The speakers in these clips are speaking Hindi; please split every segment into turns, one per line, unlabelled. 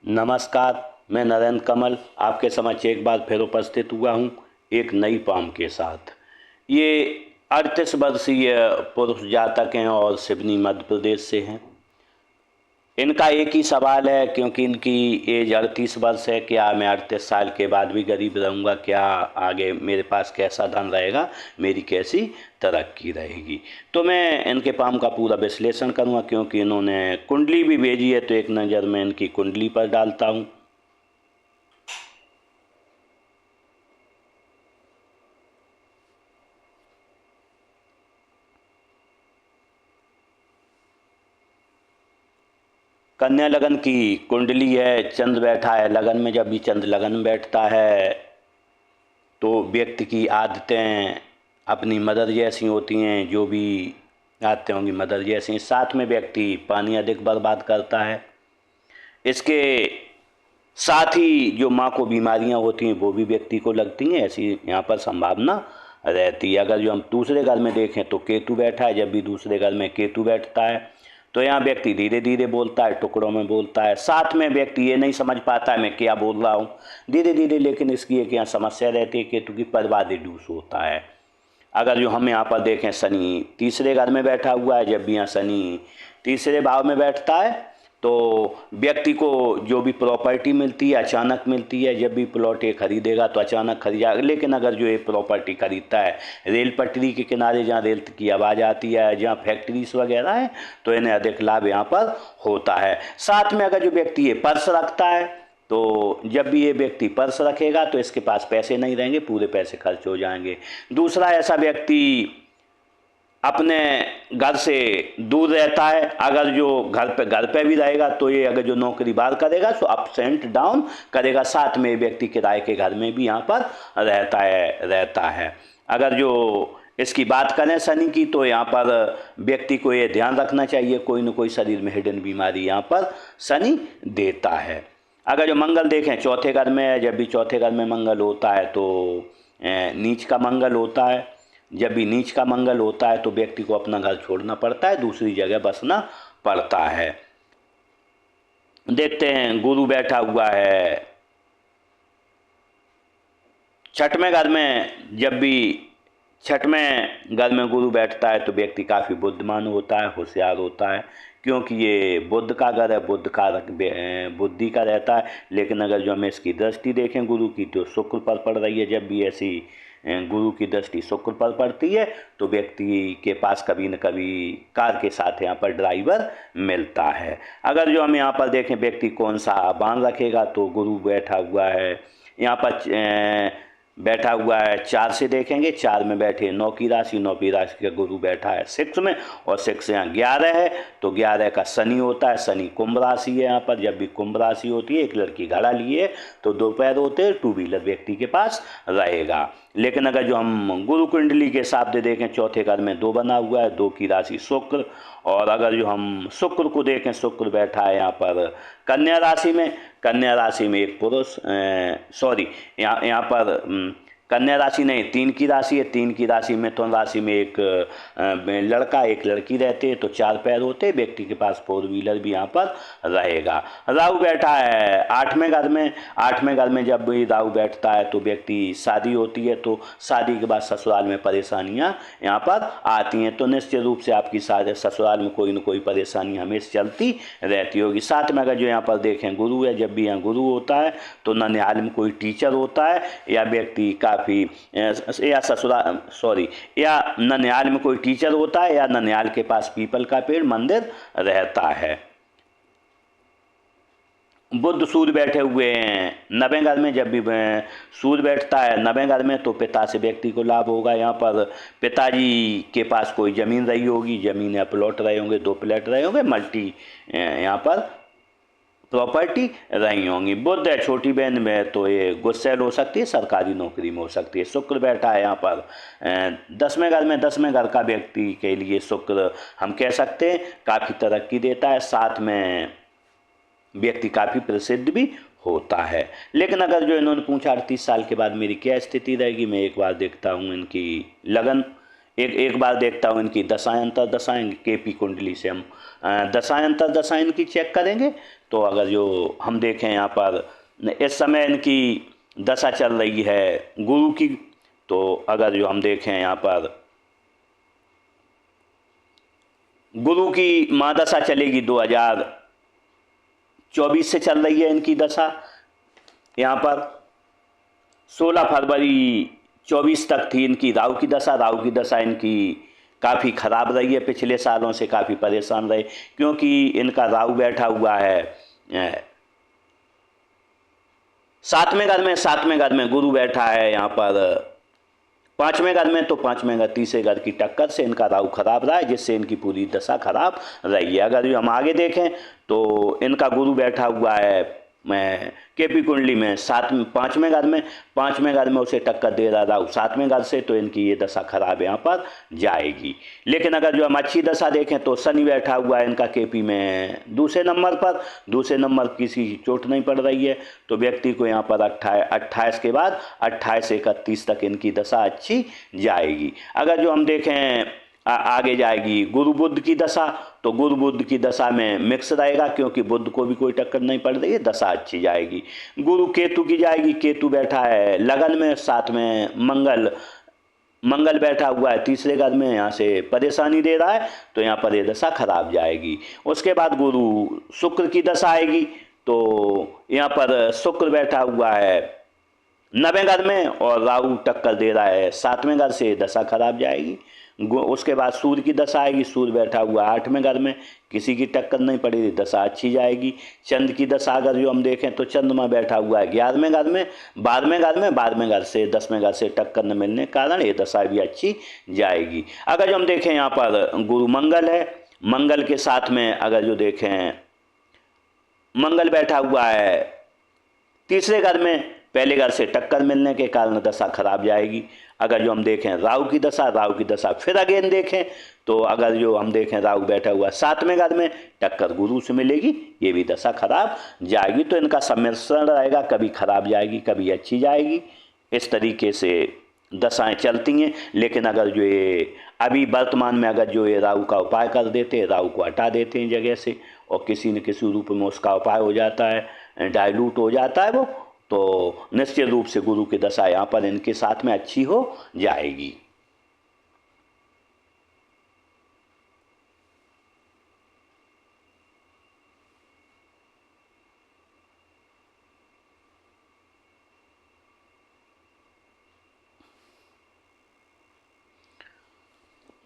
नमस्कार। मैं नरेंद्र कमल आपके समक्ष एक बार फिर उपस्थित हुआ हूँ एक नई पाम के साथ। ये 38 वर्षीय पुरुष जातक हैं और सिवनी मध्य प्रदेश से हैं। इनका एक ही सवाल है, क्योंकि इनकी एज 38 वर्ष है, क्या मैं 38 साल के बाद भी गरीब रहूँगा, क्या आगे मेरे पास कैसा धन रहेगा, मेरी कैसी तरक्की रहेगी। तो मैं इनके पाम का पूरा विश्लेषण करूँगा, क्योंकि इन्होंने कुंडली भी भेजी है, तो एक नज़र मैं इनकी कुंडली पर डालता हूँ। कन्या लगन की कुंडली है, चंद्र बैठा है लगन में। जब भी चंद्र लगन में बैठता है तो व्यक्ति की आदतें अपनी मदर जैसी होती हैं, जो भी आदतें होंगी मदर जैसी। साथ में व्यक्ति पानी अधिक बर्बाद करता है। इसके साथ ही जो माँ को बीमारियां होती हैं वो भी व्यक्ति को लगती हैं, ऐसी यहाँ पर संभावना रहती है। अगर जो हम दूसरे घर में देखें तो केतु बैठा है। जब भी दूसरे घर में केतु बैठता है तो यहाँ व्यक्ति धीरे धीरे बोलता है, टुकड़ों में बोलता है। साथ में व्यक्ति ये नहीं समझ पाता है मैं क्या बोल रहा हूँ धीरे धीरे, लेकिन इसकी एक यहाँ समस्या रहती है, केतु की बर्बादी डूस होता है। अगर जो हम यहाँ पर देखें शनि तीसरे घर में बैठा हुआ है। जब भी यहाँ शनि तीसरे भाव में बैठता है तो व्यक्ति को जो भी प्रॉपर्टी मिलती है अचानक मिलती है। जब भी प्लॉट ये खरीदेगा तो अचानक खरीदेगा, लेकिन अगर जो ये प्रॉपर्टी खरीदता है रेल पटरी के किनारे, जहाँ रेल की आवाज़ आती है, जहाँ फैक्ट्रीज वगैरह है, तो इन्हें अधिक लाभ यहाँ पर होता है। साथ में अगर जो व्यक्ति ये पर्स रखता है तो जब भी ये व्यक्ति पर्स रखेगा तो इसके पास पैसे नहीं रहेंगे, पूरे पैसे खर्च हो जाएंगे। दूसरा, ऐसा व्यक्ति अपने घर से दूर रहता है। अगर जो घर पे भी रहेगा तो ये अगर जो नौकरी बाहर करेगा तो अप्स एंड डाउन करेगा। साथ में व्यक्ति किराए के घर में भी यहाँ पर रहता है। अगर जो इसकी बात करें शनि की, तो यहाँ पर व्यक्ति को ये ध्यान रखना चाहिए, कोई न कोई शरीर में हिडन बीमारी यहाँ पर शनि देता है। अगर जो मंगल देखें चौथे घर में है। जब भी चौथे घर में मंगल होता है तो नीच का मंगल होता है। जब भी नीच का मंगल होता है तो व्यक्ति को अपना घर छोड़ना पड़ता है, दूसरी जगह बसना पड़ता है। देखते हैं गुरु बैठा हुआ है छठवें घर में। जब भी छठवें घर में गुरु बैठता है तो व्यक्ति काफ़ी बुद्धिमान होता है, होशियार होता है, क्योंकि ये बुद्ध का घर है, बुद्ध का बुद्धि का रहता है। लेकिन अगर जो हम इसकी दृष्टि देखें गुरु की तो शुक्र पर पड़ रही है। जब भी ऐसी गुरु की दृष्टि शुक्र पर पड़ती है तो व्यक्ति के पास कभी न कभी कार के साथ यहाँ पर ड्राइवर मिलता है। अगर जो हम यहाँ पर देखें व्यक्ति कौन सा बाण रखेगा, तो गुरु बैठा हुआ है यहाँ पर बैठा हुआ है 4 से देखेंगे। 4 में बैठे 9 की राशि, 9 की राशि का गुरु बैठा है 6 में, और 6 यहाँ 11 है, तो 11 का शनि होता है। शनि कुंभ राशि है यहाँ पर। जब भी कुंभ राशि होती है, एक लड़की घड़ा लिए तो 2 पैर होते हैं, 2 व्हीलर व्यक्ति के पास रहेगा। लेकिन अगर जो हम गुरु कुंडली के हिसाब से देखें चौथे घर में 2 बना हुआ है, 2 की राशि शुक्र। और अगर जो हम शुक्र को देखें, शुक्र बैठा है यहाँ पर कन्या राशि में। कन्या राशि में एक पुरुष यहाँ पर कन्या राशि नहीं, 3 की राशि है। 3 की राशि में मिथुन राशि में एक लड़का एक लड़की रहते हैं, तो 4 पैर होते हैं। व्यक्ति के पास 4 व्हीलर भी यहाँ पर रहेगा। राहु बैठा है 8वें घर में। 8वें घर में जब भी राहु बैठता है तो व्यक्ति शादी होती है, तो शादी के बाद ससुराल में परेशानियाँ यहाँ पर आती हैं। तो निश्चित रूप से आपकी ससुराल में कोई न कोई परेशानी हमेशा चलती रहती होगी। साथ में अगर जो यहाँ पर देखें गुरु है, जब भी यहाँ गुरु होता है तो ननिहाल में कोई टीचर होता है, या व्यक्ति या ननिहाल में कोई टीचर होता है, या ननिहाल के पास पीपल का पेड़ मंदिर रहता है। बुध सूर्य बैठे हुए हैं 9वें घर में। जब भी सूर्य बैठता है 9वें घर में तो पिता से व्यक्ति को लाभ होगा। यहाँ पर पिताजी के पास कोई ज़मीन रही होगी, ज़मीन या प्लॉट रहे होंगे, 2 प्लॉट रहे होंगे, मल्टी यहाँ पर प्रॉपर्टी रही होंगी। बुध है छोटी बहन में, तो ये गुस्सेल हो सकती है, सरकारी नौकरी में हो सकती है। शुक्र बैठा है यहाँ पर 10वें घर में। 10वें घर का व्यक्ति के लिए शुक्र हम कह सकते हैं काफ़ी तरक्की देता है। साथ में व्यक्ति काफ़ी प्रसिद्ध भी होता है। लेकिन अगर जो इन्होंने पूछा 38 साल के बाद मेरी क्या स्थिति रहेगी, मैं एक बार देखता हूँ इनकी लगन एक बार देखता हूँ इनकी दशाएं अंतर दशाएं केपी कुंडली से हम दशाएं अंतर दशाएं इनकी चेक करेंगे। तो अगर जो हम देखें यहाँ पर इस समय इनकी दशा चल रही है गुरु की, तो अगर जो हम देखें यहाँ पर गुरु की महादशा चलेगी 2024 से चल रही है इनकी दशा। यहाँ पर 16 फरवरी 24 तक थी इनकी राहु की दशा। राहु की दशा इनकी काफ़ी ख़राब रही है, पिछले सालों से काफ़ी परेशान रहे, क्योंकि इनका राहु बैठा हुआ है 7वें घर में गुरु बैठा है यहाँ पर 5वें घर में। तो 5वें घर तीसरे घर की टक्कर से इनका राहु खराब रहा है, जिससे इनकी पूरी दशा खराब रही है। अगर हम आगे देखें तो इनका गुरु बैठा हुआ है केपी कुंडली में 5वें घर में उसे टक्कर दे रहा राहु 7वें घर से, तो इनकी ये दशा खराब यहाँ पर जाएगी। लेकिन अगर जो हम अच्छी दशा देखें तो शनि बैठा हुआ है इनका केपी में दूसरे नंबर किसी चोट नहीं पड़ रही है, तो व्यक्ति को यहाँ पर 28 के बाद 28 से 31 तक इनकी दशा अच्छी जाएगी। अगर जो हम देखें आगे जाएगी गुरु बुध की दशा, तो गुरु बुध की दशा में मिक्स रहेगा, क्योंकि बुध को भी कोई टक्कर नहीं पड़ रही है, दशा अच्छी जाएगी। गुरु केतु की जाएगी, केतु बैठा है लगन में, साथ में मंगल बैठा हुआ है तीसरे घर में, यहाँ से परेशानी दे रहा है, तो यहाँ पर ये दशा खराब जाएगी। उसके बाद गुरु शुक्र की दशा आएगी, तो यहाँ पर शुक्र बैठा हुआ है 9वें घर में और राहु टक्कर दे रहा है 7वें घर से, दशा खराब जाएगी। उसके बाद सूर्य की दशा आएगी, सूर्य बैठा हुआ 8वें घर में, किसी की टक्कर नहीं पड़ेगी, दशा अच्छी जाएगी। चंद्र की दशा अगर जो हम देखें तो चंद्रमा बैठा हुआ है 11वें घर में 12वें घर से 10वें घर से टक्कर न मिलने के कारण ये दशा भी अच्छी जाएगी। अगर जो हम देखें यहाँ पर गुरु मंगल है, मंगल के साथ में अगर जो देखें मंगल बैठा हुआ है तीसरे घर में, पहले घर से टक्कर मिलने के कारण दशा खराब जाएगी। अगर जो हम देखें राहु की दशा फिर अगेन देखें तो अगर जो हम देखें राहु बैठा हुआ 7वें घर में, टक्कर गुरु से मिलेगी, ये भी दशा खराब जाएगी। तो इनका सम्मिश्रण रहेगा, कभी खराब जाएगी कभी अच्छी जाएगी, इस तरीके से दशाएं चलती हैं। लेकिन अगर जो ये अभी वर्तमान में अगर जो ये राहु का उपाय कर देते, राहु को हटा देते हैं जगह से, और किसी न किसी रूप में उसका उपाय हो जाता है, डाइल्यूट हो जाता है वो, तो निश्चित रूप से गुरु की दशा यहाँ पर इनके साथ में अच्छी हो जाएगी।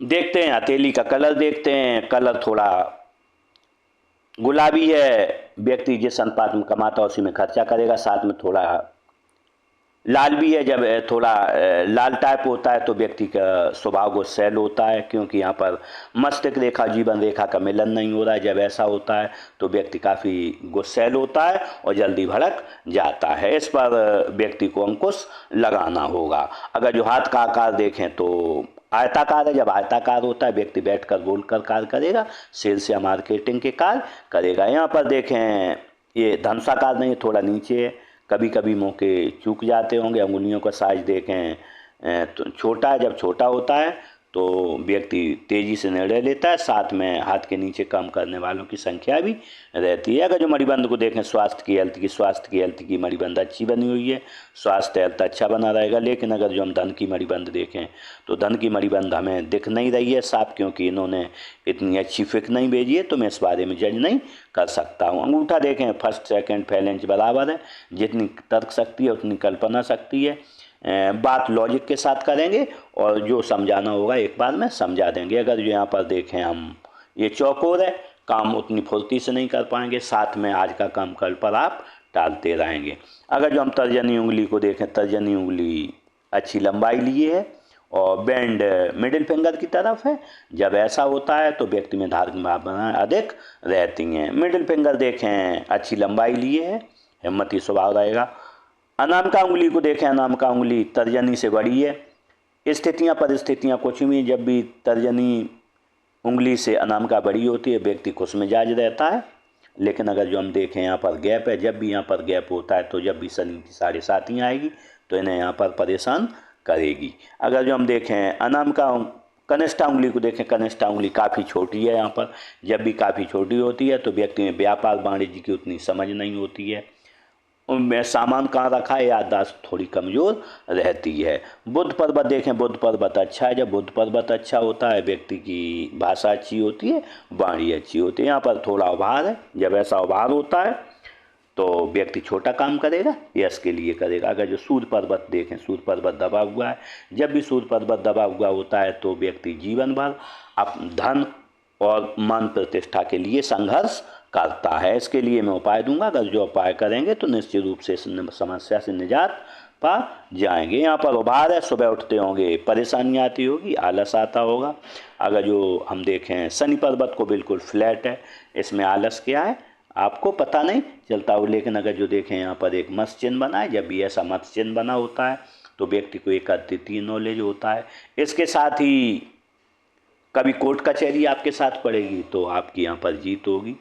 देखते हैं हथेली का कलर, देखते हैं कलर थोड़ा गुलाबी है, व्यक्ति जिस अनुपात में कमाता है उसी में खर्चा करेगा, साथ में थोड़ा लाल भी है। जब थोड़ा लाल टाइप होता है तो व्यक्ति का स्वभाव गुस्सैल होता है, क्योंकि यहाँ पर मस्तिष्क रेखा जीवन रेखा का मिलन नहीं हो रहा है। जब ऐसा होता है तो व्यक्ति काफ़ी गुस्सैल होता है और जल्दी भड़क जाता है। इस पर व्यक्ति को अंकुश लगाना होगा। अगर जो हाथ का आकार देखें तो आयताकार है, जब आयताकार होता है व्यक्ति बैठकर बोलकर कार्य करेगा, सेल्स या मार्केटिंग के कार्य करेगा। यहाँ पर देखें ये धनुषाकार नहीं, थोड़ा नीचे है, कभी कभी मौके चूक जाते होंगे। अंगुलियों का साइज देखें तो छोटा है, जब छोटा होता है तो व्यक्ति तेज़ी से निर्णय लेता है, साथ में हाथ के नीचे काम करने वालों की संख्या भी रहती है। अगर जो मणिबंध को देखें स्वास्थ्य की हेल्थ की मणिबंध अच्छी बनी हुई है, स्वास्थ्य हेल्थ अच्छा बना रहेगा। लेकिन अगर जो हम धन की मणिबंध देखें तो धन की मणिबंध हमें दिख नहीं रही है साफ, क्योंकि इन्होंने इतनी अच्छी फिक नहीं भेजी है, तो मैं इस बारे में जज नहीं कर सकता हूँ। अंगूठा देखें फर्स्ट सेकेंड फैलेंज बराबर है, जितनी तर्क शक्ति है उतनी कल्पना शक्ति है। बात लॉजिक के साथ करेंगे और जो समझाना होगा एक बार में समझा देंगे। अगर जो यहाँ पर देखें हम ये चौकोर है, काम उतनी फुर्ती से नहीं कर पाएंगे, साथ में आज का काम कल पर आप टालते रहेंगे। अगर जो हम तर्जनी उंगली को देखें, तर्जनी उंगली अच्छी लंबाई लिए है और बैंड मिडिल फिंगर की तरफ है। जब ऐसा होता है तो व्यक्ति में धार्मिक भावनाएं अधिक रहती हैं। मिडिल फिंगर देखें अच्छी लंबाई लिए है, हिम्मती स्वभाव रहेगा। अनामिका उंगली को देखें, अनामिका उंगली तर्जनी से बड़ी है। स्थितियाँ परिस्थितियाँ कुछ भी, जब भी तर्जनी उंगली से अनामिका बड़ी होती है व्यक्ति खुश मिजाज रहता है। लेकिन अगर जो हम देखें यहाँ पर गैप है, जब भी यहाँ पर गैप होता है तो जब भी शनि की 7.5 आएगी तो इन्हें यहाँ पर परेशान करेगी। अगर जो हम देखें अनामिका कनिष्ठा उंगली को देखें, कनिष्ठा उंगली काफ़ी छोटी है यहाँ पर। जब भी काफ़ी छोटी होती है तो व्यक्ति में व्यापार वाणिज्य की उतनी समझ नहीं होती है, उनमें सामान कहाँ रखा है याददाश्त थोड़ी कमज़ोर रहती है। बुध पर्वत देखें, बुध पर्वत अच्छा है। जब बुध पर्वत अच्छा होता है व्यक्ति की भाषा अच्छी होती है, वाणी अच्छी होती है। यहाँ पर थोड़ा उभार है, जब ऐसा उभार होता है तो व्यक्ति छोटा काम करेगा, यश के लिए करेगा। अगर जो सूर्य पर्वत देखें, सूर्य पर्वत दबा हुआ है, जब भी सूर्य पर्वत दबा हुआ होता है तो व्यक्ति जीवन भर धन और मान प्रतिष्ठा के लिए संघर्ष करता है। इसके लिए मैं उपाय दूंगा, अगर जो उपाय करेंगे तो निश्चित रूप से इस समस्या से निजात पा जाएंगे। यहाँ पर उभार है, सुबह उठते होंगे परेशानी आती होगी, आलस आता होगा। अगर जो हम देखें शनि पर्वत को बिल्कुल फ्लैट है, इसमें आलस क्या है आपको पता नहीं चलता हो। लेकिन अगर जो देखें यहाँ पर एक मत्स्य चिन्ह बना है, जब भी ऐसा मत्स्य चिन्ह बना होता है तो व्यक्ति को एक अद्वितीय नॉलेज होता है। इसके साथ ही कभी कोर्ट कचहरी आपके साथ पड़ेगी तो आपकी यहाँ पर जीत होगी।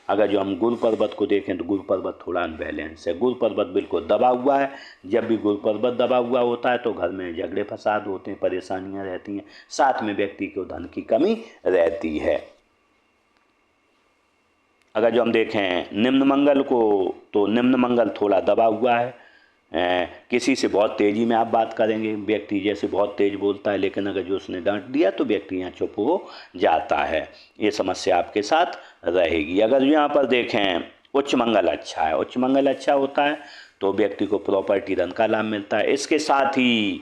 अगर जो हम गुरु पर्वत को देखें तो गुरु पर्वत थोड़ा अनबैलेंस है, गुरु पर्वत बिल्कुल दबा हुआ है। जब भी गुरु पर्वत दबा हुआ होता है तो घर में झगड़े फसाद होते हैं, परेशानियां रहती हैं, साथ में व्यक्ति को धन की कमी रहती है। अगर जो हम देखें निम्न मंगल को तो निम्न मंगल थोड़ा दबा हुआ है। किसी से बहुत तेज़ी में आप बात करेंगे, व्यक्ति जैसे बहुत तेज़ बोलता है, लेकिन अगर जो उसने डांट दिया तो व्यक्ति यहाँ चुप हो जाता है। ये समस्या आपके साथ रहेगी। अगर जो यहाँ पर देखें उच्च मंगल अच्छा है, उच्च मंगल अच्छा होता है तो व्यक्ति को प्रॉपर्टी धन का लाभ मिलता है। इसके साथ ही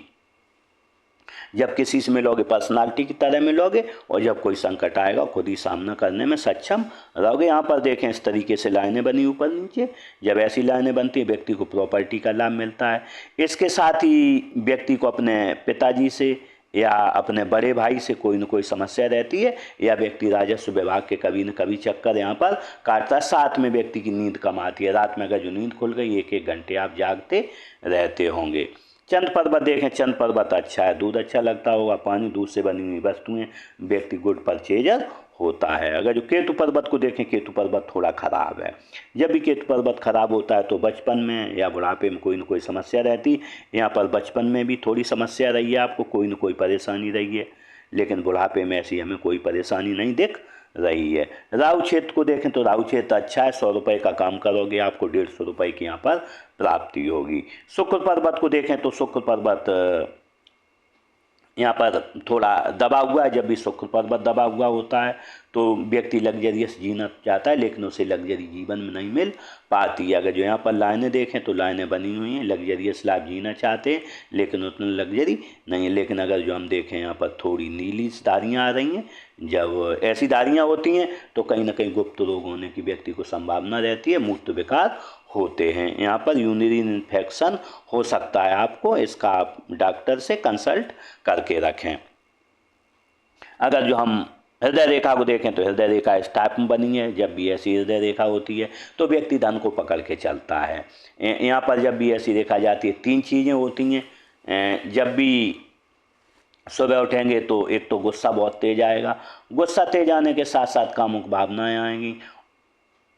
जब किसी से मिलोगे पर्सनालिटी की तरह मिलोगे, और जब कोई संकट आएगा खुद ही सामना करने में सक्षम रहोगे। यहाँ पर देखें इस तरीके से लाइनें बनी ऊपर नीचे, जब ऐसी लाइनें बनती है व्यक्ति को प्रॉपर्टी का लाभ मिलता है। इसके साथ ही व्यक्ति को अपने पिताजी से या अपने बड़े भाई से कोई न कोई समस्या रहती है, या व्यक्ति राजस्व विभाग के कभी न कभी चक्कर यहाँ पर काटता है। साथ में व्यक्ति की नींद कम आती है, रात में अगर जो नींद खुल गई 1-1 घंटे आप जागते रहते होंगे। चंद पर्वत देखें, चंद पर्वत अच्छा है, दूध अच्छा लगता होगा, पानी दूध से बनी हुई वस्तुएं, व्यक्ति गुड परचेजर होता है। अगर जो केतु पर्वत को देखें, केतु पर्वत थोड़ा खराब है। जब भी केतु पर्वत खराब होता है तो बचपन में या बुढ़ापे में कोई न कोई समस्या रहती है। यहाँ पर बचपन में भी थोड़ी समस्या रही है, आपको कोई न कोई परेशानी रही है, लेकिन बुढ़ापे में ऐसी हमें कोई परेशानी नहीं दिख रही है। राहु क्षेत्र को देखें तो राहु क्षेत्र अच्छा है, 100 रुपये का काम करोगे आपको 150 रुपये की यहाँ पर प्राप्ति होगी। शुक्र पर्वत को देखें तो शुक्र पर्वत यहाँ पर थोड़ा दबा हुआ है। जब भी शुक्र पर्वत दबा हुआ होता है तो व्यक्ति लग्जरियस जीना चाहता है, लेकिन उसे लग्जरी जीवन में नहीं मिल पाती। अगर जो यहाँ पर लाइनें देखें तो लाइनें बनी हुई हैं, लग्जरियस लाइफ जीना चाहते हैं लेकिन उतना लग्जरी नहीं है। लेकिन अगर जो हम देखें यहाँ पर थोड़ी नीली धारियाँ आ रही हैं, जब ऐसी धारियाँ होती हैं तो कहीं ना कहीं गुप्त रोग होने की व्यक्ति को संभावना रहती है, मूत्र विकार होते हैं। यहाँ पर यूरिनरी इन्फेक्शन हो सकता है आपको, इसका आप डॉक्टर से कंसल्ट करके रखें। अगर जो हम हृदय रेखा को देखें तो हृदय रेखा इस टाइप में बनी है। जब भी ऐसी हृदय रेखा होती है तो व्यक्ति धन को पकड़ के चलता है। यहाँ पर जब भी ऐसी रेखा जाती है 3 चीज़ें होती हैं। जब भी सुबह उठेंगे तो एक तो गुस्सा बहुत तेज आएगा, गुस्सा तेज आने के साथ साथ कामुक भावनाएं आएंगी,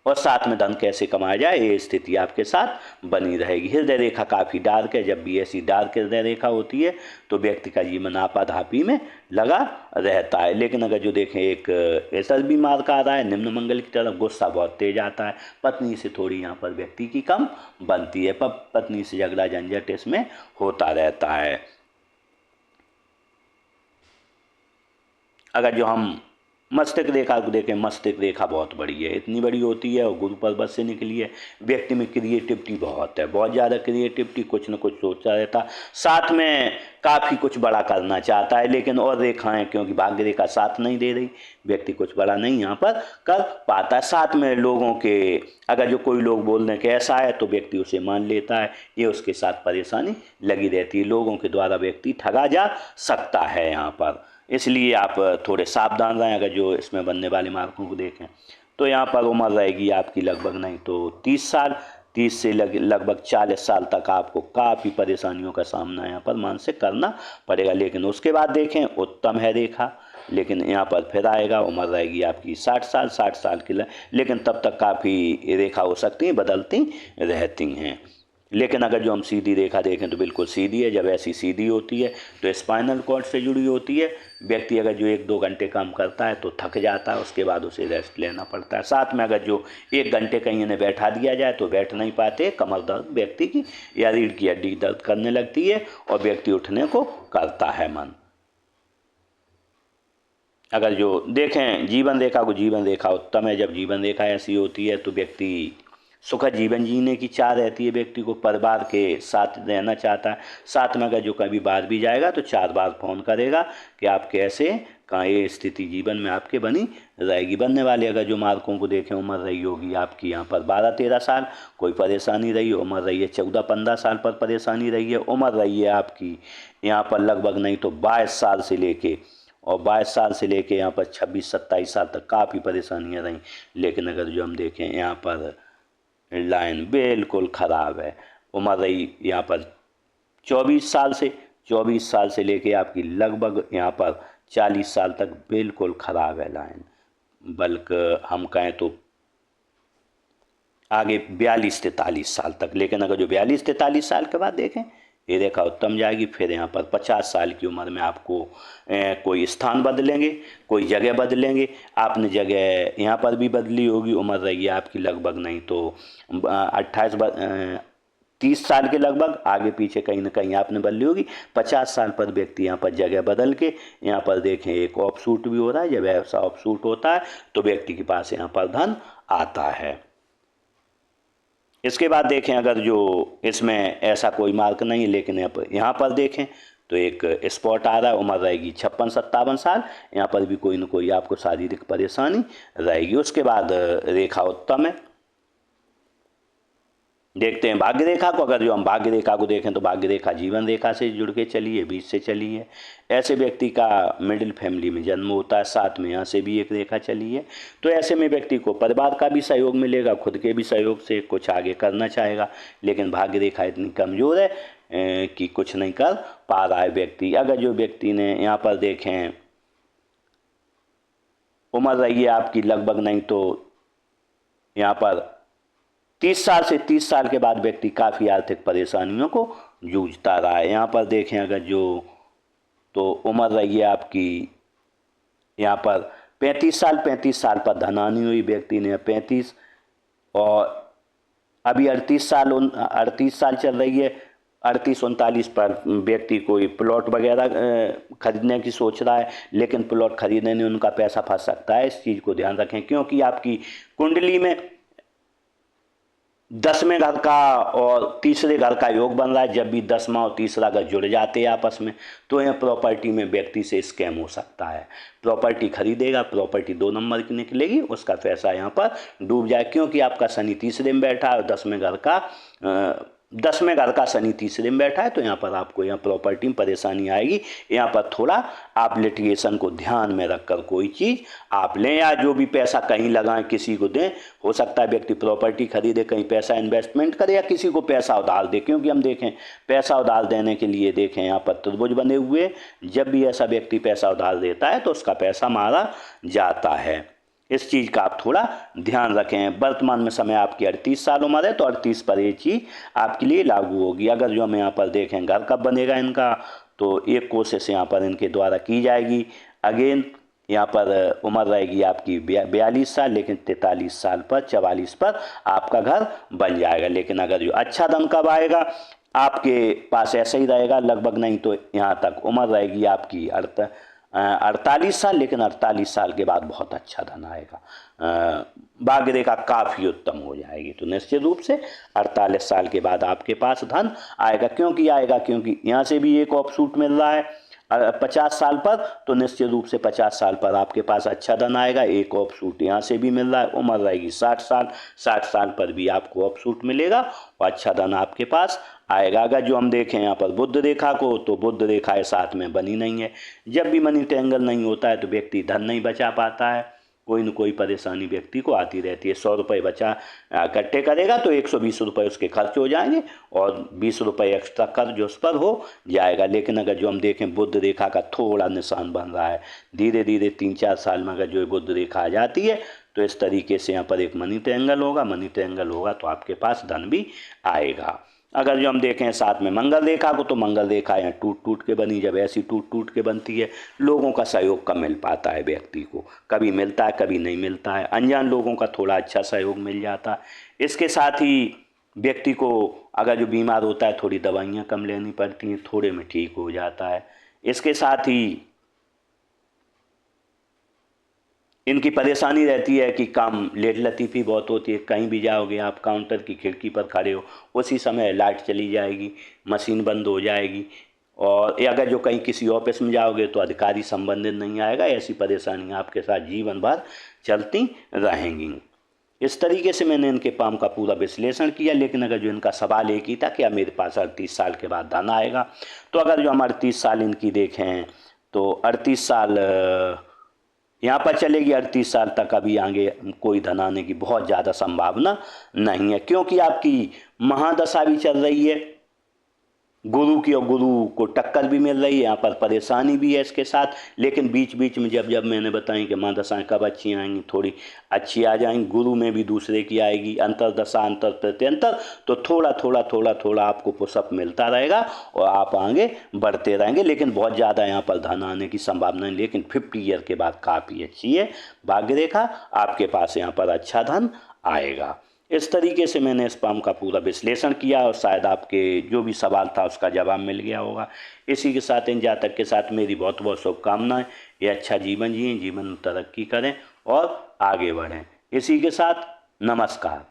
और साथ में धन कैसे कमाया जाए ये स्थिति आपके साथ बनी रहेगी। हृदय रेखा काफ़ी डार्क है। जब भी ऐसी डार्क हृदय रेखा होती है तो व्यक्ति का जीवन आपाधापी में लगा रहता है। लेकिन अगर जो देखें एक ऐसा भी मार्क आ रहा है निम्न मंगल की तरफ, गुस्सा बहुत तेज आता है, पत्नी से थोड़ी यहाँ पर व्यक्ति की कम बनती है, पत्नी से झगड़ा झंझट इसमें होता रहता है। अगर जो हम मस्तिष्क रेखा को देखें, मस्तिष्क रेखा बहुत बड़ी है, इतनी बड़ी होती है और गुरु पर्वत से निकली है। व्यक्ति में क्रिएटिविटी बहुत है, बहुत ज़्यादा क्रिएटिविटी, कुछ न कुछ सोचता रहता, साथ में काफ़ी कुछ बड़ा करना चाहता है, लेकिन और रेखाएं क्योंकि भाग्य रेखा साथ नहीं दे रही, व्यक्ति कुछ बड़ा नहीं यहाँ पर कर पाता है। साथ में लोगों के अगर जो कोई लोग बोलने के ऐसा है तो व्यक्ति उसे मान लेता है, ये उसके साथ परेशानी लगी रहती है। लोगों के द्वारा व्यक्ति ठगा जा सकता है यहाँ पर, इसलिए आप थोड़े सावधान रहें। अगर जो इसमें बनने वाले मार्कों को देखें तो यहाँ पर उम्र रहेगी आपकी लगभग नहीं तो 30 साल, 30 से लगभग 40 साल तक आपको काफ़ी परेशानियों का सामना यहाँ पर मानसिक करना पड़ेगा। लेकिन उसके बाद देखें उत्तम है रेखा, लेकिन यहाँ पर फिर आएगा, उम्र रहेगी आपकी 60 साल, 60 साल की, लेकिन तब तक काफ़ी रेखा हो सकती हैं, बदलती रहती हैं। लेकिन अगर जो हम सीधी रेखा देखें तो बिल्कुल सीधी है। जब ऐसी सीधी होती है तो स्पाइनल कॉर्ड से जुड़ी होती है। व्यक्ति अगर जो 1-2 घंटे काम करता है तो थक जाता है, उसके बाद उसे रेस्ट लेना पड़ता है। साथ में अगर जो 1 घंटे कहीं इन्हें बैठा दिया जाए तो बैठ नहीं पाते, कमर दर्द व्यक्ति की या रीढ़ की हड्डी दर्द करने लगती है और व्यक्ति उठने को करता है मन। अगर जो देखें जीवन रेखा को, जीवन रेखा उत्तम है। जब जीवन रेखा ऐसी होती है तो व्यक्ति सुखद जीवन जीने की चाह रहती है, व्यक्ति को परिवार के साथ रहना चाहता है। साथ में अगर जो कभी बाहर भी जाएगा तो 4 बार फ़ोन करेगा कि आप कैसे, कहाँ ये स्थिति जीवन में आपके बनी रहेगी। बनने वाले अगर जो मार्कों को देखें, उम्र रही होगी आपकी यहाँ पर 12-13 साल, कोई परेशानी रही है। उम्र रही है 14-15 साल पर परेशानी रही है। उम्र रही है आपकी यहाँ पर लगभग नहीं तो 22 साल से लेके, और 22 साल से लेके यहाँ पर 26-27 साल तक काफ़ी परेशानियाँ रहीं। लेकिन अगर जो हम देखें यहाँ पर लाइन बिल्कुल ख़राब है। उम्र रही यहाँ पर 24 साल से लेके आपकी लगभग यहाँ पर 40 साल तक बिल्कुल ख़राब है लाइन। बल्कि हम कहें तो आगे 42-43 साल तक। लेकिन अगर जो 42-43 साल के बाद देखें ये रेखा उत्तम जाएगी। फिर यहाँ पर 50 साल की उम्र में आपको कोई स्थान बदलेंगे, कोई जगह बदलेंगे। आपने जगह यहाँ पर भी बदली होगी। उम्र रही है आपकी लगभग नहीं तो 30 साल के लगभग, आगे पीछे कहीं ना कहीं आपने बदली होगी। 50 साल पर व्यक्ति यहाँ पर जगह बदल के यहाँ पर देखें एक ऑफ शूट भी हो रहा है। जब ऐसा ऑफ शूट होता है तो व्यक्ति के पास यहाँ पर धन आता है। इसके बाद देखें अगर जो इसमें ऐसा कोई मार्क नहीं है, लेकिन यहाँ पर देखें तो एक स्पॉट आ रहा है। उम्र रहेगी 56-57 साल। यहाँ पर भी कोई ना कोई आपको शारीरिक परेशानी रहेगी। उसके बाद रेखा उत्तम है। देखते हैं भाग्य रेखा को। अगर जो हम भाग्य रेखा को देखें तो भाग्य रेखा जीवन रेखा से जुड़ के चली है, बीच से चली है। ऐसे व्यक्ति का मिडिल फैमिली में जन्म होता है, साथ में यहाँ से भी एक रेखा चली है। तो ऐसे में व्यक्ति को परिवार का भी सहयोग मिलेगा, खुद के भी सहयोग से कुछ आगे करना चाहेगा। लेकिन भाग्य रेखा इतनी कमज़ोर है कि कुछ नहीं कर पा रहा है व्यक्ति। अगर जो व्यक्ति ने यहाँ पर देखें उम्र रही है आपकी लगभग नहीं तो यहाँ पर 30 साल से 30 साल के बाद व्यक्ति काफ़ी आर्थिक परेशानियों को जूझता रहा है। यहाँ पर देखें अगर जो तो उम्र रही है आपकी यहाँ पर 35 साल पर धनहानि हुई व्यक्ति ने 35, और अभी 38 साल चल रही है। 38-39 पर व्यक्ति कोई प्लॉट वगैरह खरीदने की सोच रहा है, लेकिन प्लॉट खरीदने में उनका पैसा फंस सकता है। इस चीज़ को ध्यान रखें, क्योंकि आपकी कुंडली में 10वें घर का और तीसरे घर का योग बन रहा है। जब भी 10वां और तीसरा घर जुड़ जाते हैं आपस में तो यह प्रॉपर्टी में व्यक्ति से स्कैम हो सकता है। प्रॉपर्टी खरीदेगा, प्रॉपर्टी 2 नंबर की निकलेगी, उसका पैसा यहाँ पर डूब जाए। क्योंकि आपका शनि तीसरे में बैठा है और 10वें घर का शनि तीसरे में बैठा है, तो यहाँ पर आपको यहाँ प्रॉपर्टी में परेशानी आएगी। यहाँ पर थोड़ा आप लिटिगेशन को ध्यान में रखकर कोई चीज़ आप लें, या जो भी पैसा कहीं लगाएं किसी को दें। हो सकता है व्यक्ति प्रॉपर्टी खरीदे, कहीं पैसा इन्वेस्टमेंट करे, या किसी को पैसा उधार दे। क्योंकि हम देखें पैसा उधार देने के लिए देखें यहाँ पर त्रिभुज बने हुए। जब भी ऐसा व्यक्ति पैसा उधार देता है तो उसका पैसा मारा जाता है। इस चीज़ का आप थोड़ा ध्यान रखें। वर्तमान में समय आपकी 38 साल उम्र है तो 38 पर ये चीज़ आपके लिए लागू होगी। अगर जो हम यहाँ पर देखें घर कब बनेगा इनका, तो एक कोशिश यहाँ पर इनके द्वारा की जाएगी। अगेन यहाँ पर उम्र रहेगी आपकी 42 साल, लेकिन 43 साल पर 44 पर आपका घर बन जाएगा। लेकिन अगर जो अच्छा धन कब आएगा आपके पास ऐसा ही रहेगा लगभग नहीं तो यहाँ तक उम्र रहेगी आपकी 48 साल, लेकिन 48 साल के बाद बहुत अच्छा धन आएगा। भाग्य रेखा काफ़ी उत्तम हो जाएगी। तो निश्चित रूप से 48 साल के बाद आपके पास धन आएगा। क्योंकि यहाँ से भी एक ऑफशूट मिल रहा है 50 साल पर, तो निश्चित रूप से 50 साल पर आपके पास अच्छा धन आएगा। एक ऑफशूट यहाँ से भी मिल रहा है। उम्र रहेगी 60 साल पर भी आपको ऑफशूट मिलेगा और अच्छा धन आपके पास आएगा। अगर जो हम देखें यहाँ पर बुध रेखा को, तो बुध रेखा साथ में बनी नहीं है। जब भी मनी ट्रायंगल नहीं होता है तो व्यक्ति धन नहीं बचा पाता है, कोई न कोई परेशानी व्यक्ति को आती रहती है। 100 रुपये बचा इकट्ठे करेगा तो 120 रुपये उसके खर्च हो जाएंगे और 20 रुपये एक्स्ट्रा कर्ज उस पर हो जाएगा। लेकिन अगर जो हम देखें बुध रेखा का थोड़ा निशान बन रहा है, धीरे धीरे 3-4 साल में अगर जो बुध रेखा आ जाती है तो इस तरीके से यहाँ पर एक मनी ट्रायंगल होगा। मनी ट्रायंगल होगा तो आपके पास धन भी आएगा। अगर जो हम देखें साथ में मंगल रेखा को, तो मंगल रेखा यहाँ टूट टूट के बनी, जब ऐसी टूट टूट के बनती है लोगों का सहयोग कम मिल पाता है व्यक्ति को, कभी मिलता है कभी नहीं मिलता है, अनजान लोगों का थोड़ा अच्छा सहयोग मिल जाता है। इसके साथ ही व्यक्ति को अगर जो बीमार होता है थोड़ी दवाइयाँ कम लेनी पड़ती हैं, थोड़े में ठीक हो जाता है। इसके साथ ही इनकी परेशानी रहती है कि काम लेट लतीफ़ी बहुत होती है, कहीं भी जाओगे आप काउंटर की खिड़की पर खड़े हो, उसी समय लाइट चली जाएगी, मशीन बंद हो जाएगी, और अगर जो कहीं किसी ऑफिस में जाओगे तो अधिकारी संबंधित नहीं आएगा। ऐसी परेशानियां आपके साथ जीवन भर चलती रहेंगी। इस तरीके से मैंने इनके पाम का पूरा विश्लेषण किया। लेकिन अगर जो इनका सवाल एक ही था कि अब मेरे पास 38 साल के बाद धन आएगा, तो अगर जो हम 38 साल इनकी देखें तो 38 साल यहाँ पर चलेगी, 38 साल तक अभी आगे कोई धन आने की बहुत ज़्यादा संभावना नहीं है, क्योंकि आपकी महादशा भी चल रही है गुरु की, और गुरु को टक्कर भी मिल रही है, यहाँ पर परेशानी भी है इसके साथ। लेकिन बीच बीच में जब जब मैंने बताई कि महादशाएँ कब अच्छी आएंगी, थोड़ी अच्छी आ जाएंगी, गुरु में भी दूसरे की आएगी, अंतरदशा अंतर प्रत्यंतर, तो थोड़ा थोड़ा थोड़ा थोड़ा आपको पुशअप मिलता रहेगा और आप आगे बढ़ते रहेंगे। लेकिन बहुत ज़्यादा यहाँ पर धन आने की संभावना नहीं, लेकिन 50 ईयर के बाद काफ़ी अच्छी है भाग्य रेखा, आपके पास यहाँ पर अच्छा धन आएगा। इस तरीके से मैंने इस पाम का पूरा विश्लेषण किया और शायद आपके जो भी सवाल था उसका जवाब मिल गया होगा। इसी के साथ इन जातक के साथ मेरी बहुत बहुत शुभकामनाएं। ये अच्छा जीवन जिएं, जीवन में तरक्की करें और आगे बढ़ें। इसी के साथ नमस्कार।